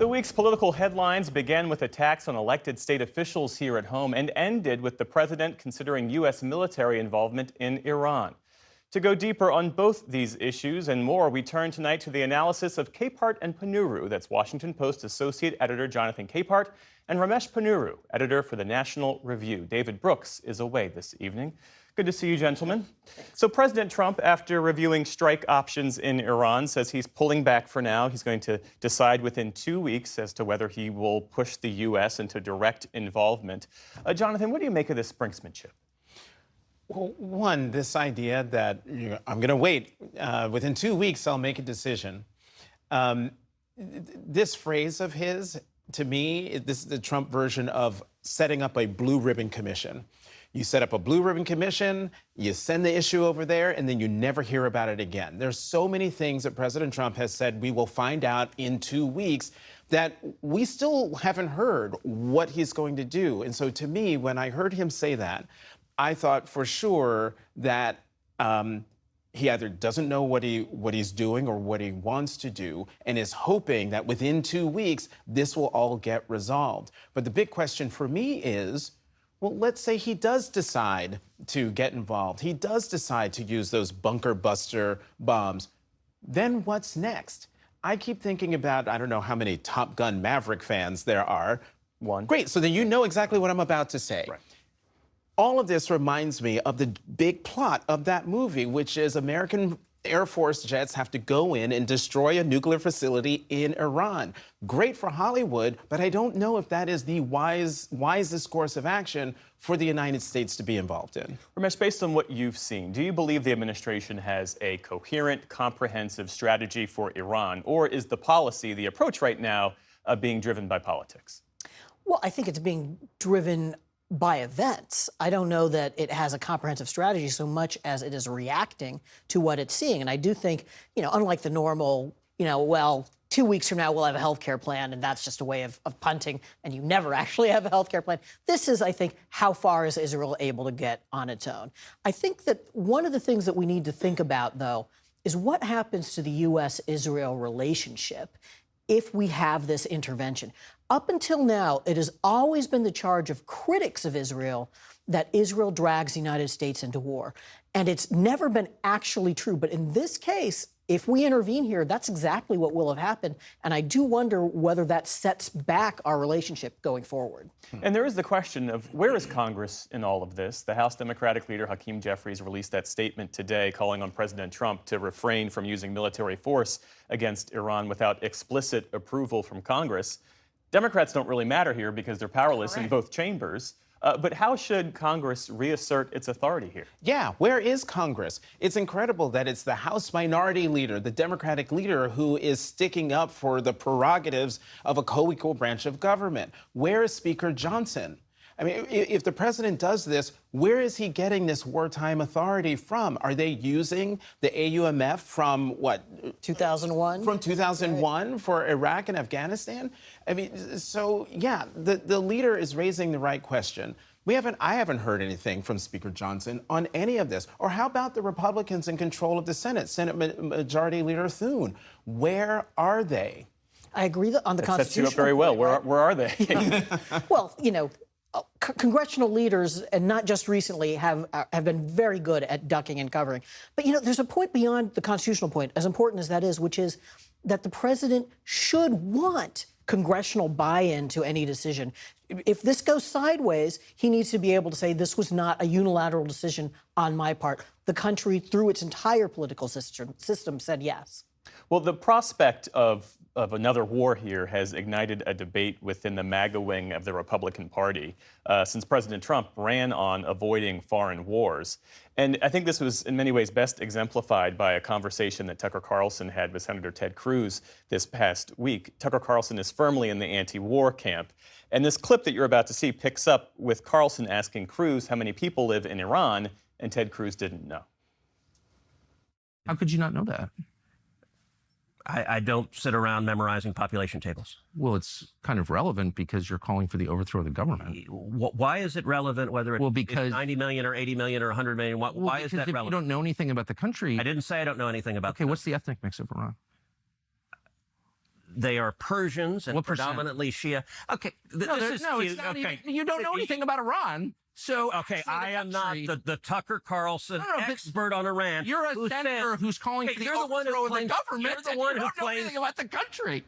The week's political headlines began with attacks on elected state officials here at home and ended with the president considering U.S. military involvement in Iran. To go deeper on both these issues and more, we turn tonight to the analysis of Capehart and Panuru. That's Washington Post Associate Editor Jonathan Capehart and Ramesh Panuru, editor for the National Review. David Brooks is away this evening. Good to see you, gentlemen. So President Trump, after reviewing strike options in Iran, says he's pulling back for now. He's going to decide within 2 weeks as to whether he will push the U.S. into direct involvement. Jonathan, what do you make of this brinksmanship? Well, one, this idea that I'm going to wait. Within 2 weeks, I'll make a decision. This phrase of his, to me, this is the Trump version of setting up a blue ribbon commission. You set up a blue ribbon commission, you send the issue over there, and then you never hear about it again. There's so many things that President Trump has said we will find out in 2 weeks that we still haven't heard what he's going to do. And so to me, when I heard him say that, I thought for sure that he either doesn't know what he's doing or what he wants to do and is hoping that within 2 weeks, this will all get resolved. But the big question for me is, well, let's say he does decide to get involved. He does decide to use those bunker buster bombs. Then what's next? I keep thinking about, I don't know how many Top Gun Maverick fans there are. One. Great, so then you know exactly what I'm about to say. Right. All of this reminds me of the big plot of that movie, which is American Air Force jets have to go in and destroy a nuclear facility in Iran. Great for Hollywood, but I don't know if that is the wisest course of action for the United States to be involved in. Ramesh, based on what you've seen, do you believe the administration has a coherent, comprehensive strategy for Iran, or is the policy, the approach right now, being driven by politics? Well, I think it's being driven by events. I don't know that it has a comprehensive strategy so much as it is reacting to what it's seeing. And I do think, unlike the normal, well, 2 weeks from now we'll have a healthcare plan and that's just a way of punting and you never actually have a healthcare plan. This is, I think, how far is Israel able to get on its own? I think that one of the things that we need to think about, though, is what happens to the U.S.-Israel relationship if we have this intervention. Up until now, it has always been the charge of critics of Israel that Israel drags the United States into war. And it's never been actually true. But in this case, if we intervene here, that's exactly what will have happened. And I do wonder whether that sets back our relationship going forward. And there is the question of where is Congress in all of this? The House Democratic leader Hakeem Jeffries released that statement today calling on President Trump to refrain from using military force against Iran without explicit approval from Congress. Democrats don't really matter here because they're powerless in both chambers. But how should Congress reassert its authority here? Yeah, where is Congress? It's incredible that it's the House Minority Leader, the Democratic leader, who is sticking up for the prerogatives of a co-equal branch of government. Where is Speaker Johnson? I mean, if the president does this, where is he getting this wartime authority from? Are they using the AUMF from what? 2001? From 2001 for Iraq and Afghanistan? I mean, so yeah, the leader is raising the right question. I haven't heard anything from Speaker Johnson on any of this. Or how about the Republicans in control of the Senate? Senate Majority Leader Thune, where are they? I agree on the Constitution. Sets you up very well. Where are they? Yeah. Well, congressional leaders, and not just recently, have been very good at ducking and covering. But, there's a point beyond the constitutional point, as important as that is, which is that the president should want congressional buy-in to any decision. If this goes sideways, he needs to be able to say this was not a unilateral decision on my part. The country, through its entire political system said yes. Well, the prospect of another war here has ignited a debate within the MAGA wing of the Republican Party since President Trump ran on avoiding foreign wars. And I think this was in many ways best exemplified by a conversation that Tucker Carlson had with Senator Ted Cruz this past week. Tucker Carlson is firmly in the anti-war camp. And this clip that you're about to see picks up with Carlson asking Cruz how many people live in Iran, and Ted Cruz didn't know. How could you not know that? I don't sit around memorizing population tables. Well, it's kind of relevant because you're calling for the overthrow of the government. Why is it relevant whether it's, because 90 million or 80 million or 100 million? Why is that relevant? If you don't know anything about the country... I didn't say I don't know anything about Okay, what's the ethnic mix of Iran? They are Persians and What percent? predominantly Shia. Okay, this is no, cute. it's not Okay. even, you don't know anything about Iran. So Okay, actually, I am not country- the Tucker Carlson No, but expert on Iran. You're a who senator said- who's calling Hey, for the you're the one who overthrow of the claims- government. You're the and one you who don't know claims. anything about the country.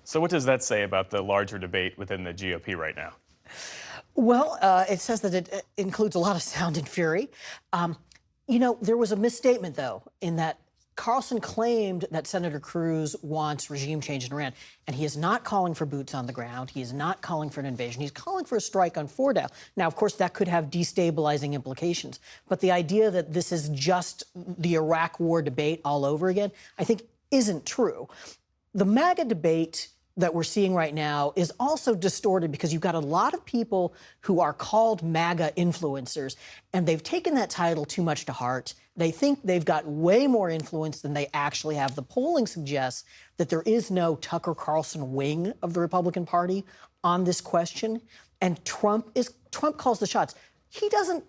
So, what does that say about the larger debate within the GOP right now? Well, it says that it includes a lot of sound and fury. You know, there was a misstatement, though, in that Carlson claimed that Senator Cruz wants regime change in Iran, and he is not calling for boots on the ground. He is not calling for an invasion. He's calling for a strike on Fordow. Now, of course, that could have destabilizing implications, but the idea that this is just the Iraq war debate all over again, I think isn't true. The MAGA debate that we're seeing right now is also distorted because you've got a lot of people who are called MAGA influencers, and they've taken that title too much to heart. They think they've got way more influence than they actually have. The polling suggests that there is no Tucker Carlson wing of the Republican Party on this question, and Trump calls the shots. He doesn't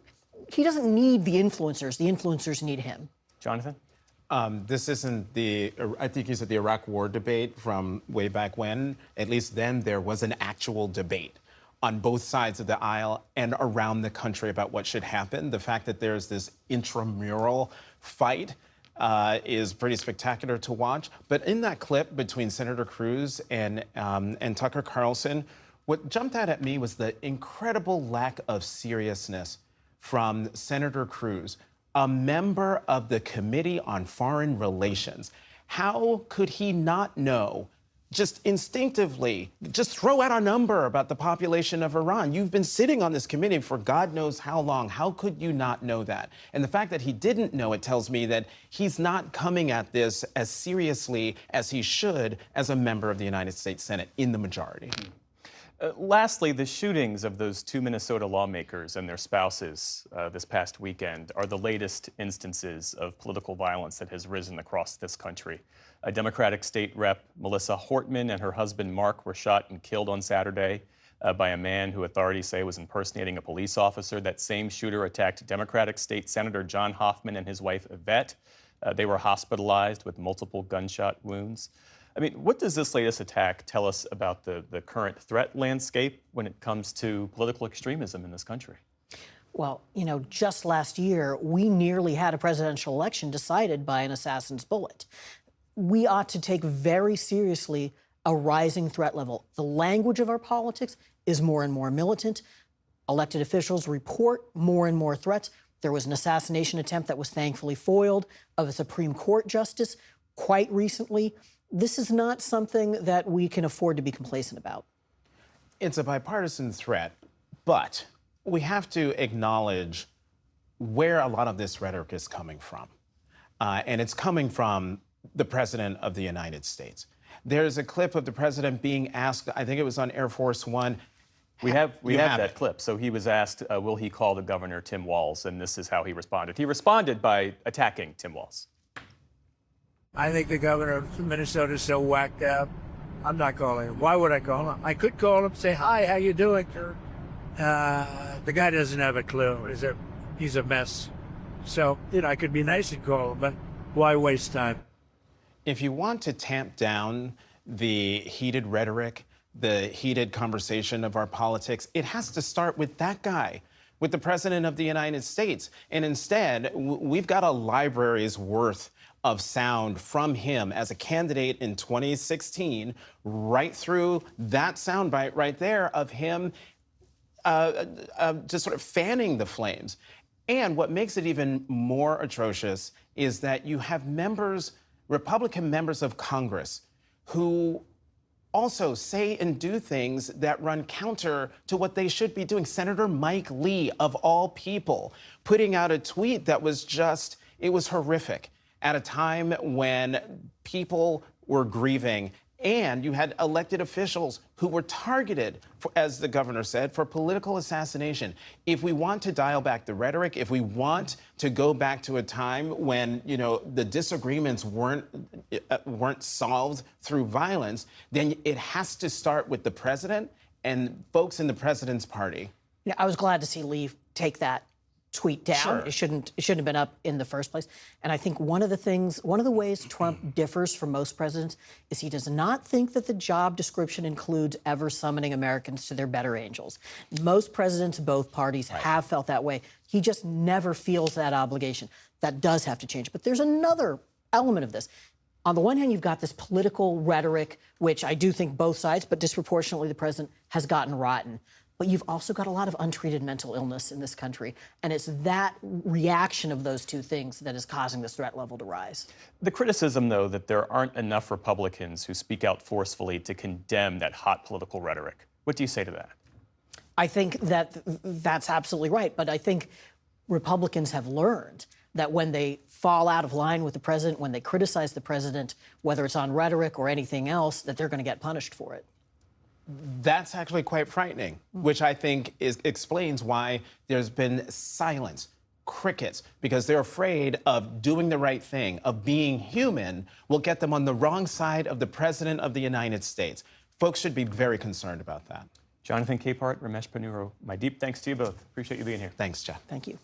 need the influencers need him. Jonathan? This isn't I think you said the Iraq war debate from way back when. At least then there was an actual debate on both sides of the aisle and around the country about what should happen. The fact that there's this intramural fight is pretty spectacular to watch. But in that clip between Senator Cruz and Tucker Carlson, what jumped out at me was the incredible lack of seriousness from Senator Cruz, a member of the Committee on Foreign Relations. How could he not know, just instinctively, just throw out a number about the population of Iran? You've been sitting on this committee for God knows how long. How could you not know that? And the fact that he didn't know it tells me that he's not coming at this as seriously as he should as a member of the United States Senate in the majority. Lastly, the shootings of those two Minnesota lawmakers and their spouses this past weekend are the latest instances of political violence that has risen across this country. A Democratic state rep, Melissa Hortman, and her husband Mark were shot and killed on Saturday by a man who authorities say was impersonating a police officer. That same shooter attacked Democratic State Senator John Hoffman and his wife Yvette. They were hospitalized with multiple gunshot wounds. I mean, what does this latest attack tell us about the current threat landscape when it comes to political extremism in this country? Well, you know, just last year, we nearly had a presidential election decided by an assassin's bullet. We ought to take very seriously a rising threat level. The language of our politics is more and more militant. Elected officials report more and more threats. There was an assassination attempt that was thankfully foiled of a Supreme Court justice quite recently. This is not something that we can afford to be complacent about. It's a bipartisan threat, but we have to acknowledge where a lot of this rhetoric is coming from. And it's coming from the President of the United States. There's a clip of the President being asked, I think it was on Air Force One. We have that it. clip. So he was asked, will he call the governor Tim Walz? And this is how he responded. He responded by attacking Tim Walz. I think the governor of Minnesota is so whacked out. I'm not calling him. Why would I call him? I could call him, say, hi, how you doing, sir? The guy doesn't have a clue. He's a mess. So, you know, I could be nice and call him, but why waste time? If you want to tamp down the heated rhetoric, the heated conversation of our politics, it has to start with that guy, with the President of the United States. And instead, we've got a library's worth of sound from him as a candidate in 2016, right through that soundbite right there of him just sort of fanning the flames. And what makes it even more atrocious is that you have members, Republican members of Congress, who also say and do things that run counter to what they should be doing. Senator Mike Lee, of all people, putting out a tweet that was just, it was horrific at a time when people were grieving and you had elected officials who were targeted, for, as the governor said, for political assassination. If we want to dial back the rhetoric, if we want to go back to a time when, you know, the disagreements weren't solved through violence, then it has to start with the president and folks in the president's party. Yeah, I was glad to see Lee take that tweet down. Sure. It shouldn't have been up in the first place. And I think one of the ways Trump differs from most presidents is he does not think that the job description includes ever summoning Americans to their better angels. Most presidents of both parties have felt that way. He just never feels that obligation. That does have to change. But there's another element of this. On the one hand, you've got this political rhetoric, which I do think both sides, but disproportionately the president, has gotten rotten. But you've also got a lot of untreated mental illness in this country. And it's that reaction of those two things that is causing this threat level to rise. The criticism, though, that there aren't enough Republicans who speak out forcefully to condemn that hot political rhetoric. What do you say to that? I think that that's absolutely right. But I think Republicans have learned that when they fall out of line with the president, when they criticize the president, whether it's on rhetoric or anything else, that they're going to get punished for it. That's actually quite frightening, which I think explains why there's been silence, crickets, because they're afraid of doing the right thing, of being human, will get them on the wrong side of the President of the United States. Folks should be very concerned about that. Jonathan Capehart, Ramesh Ponnuru, my deep thanks to you both. Appreciate you being here. Thanks, Jeff. Thank you.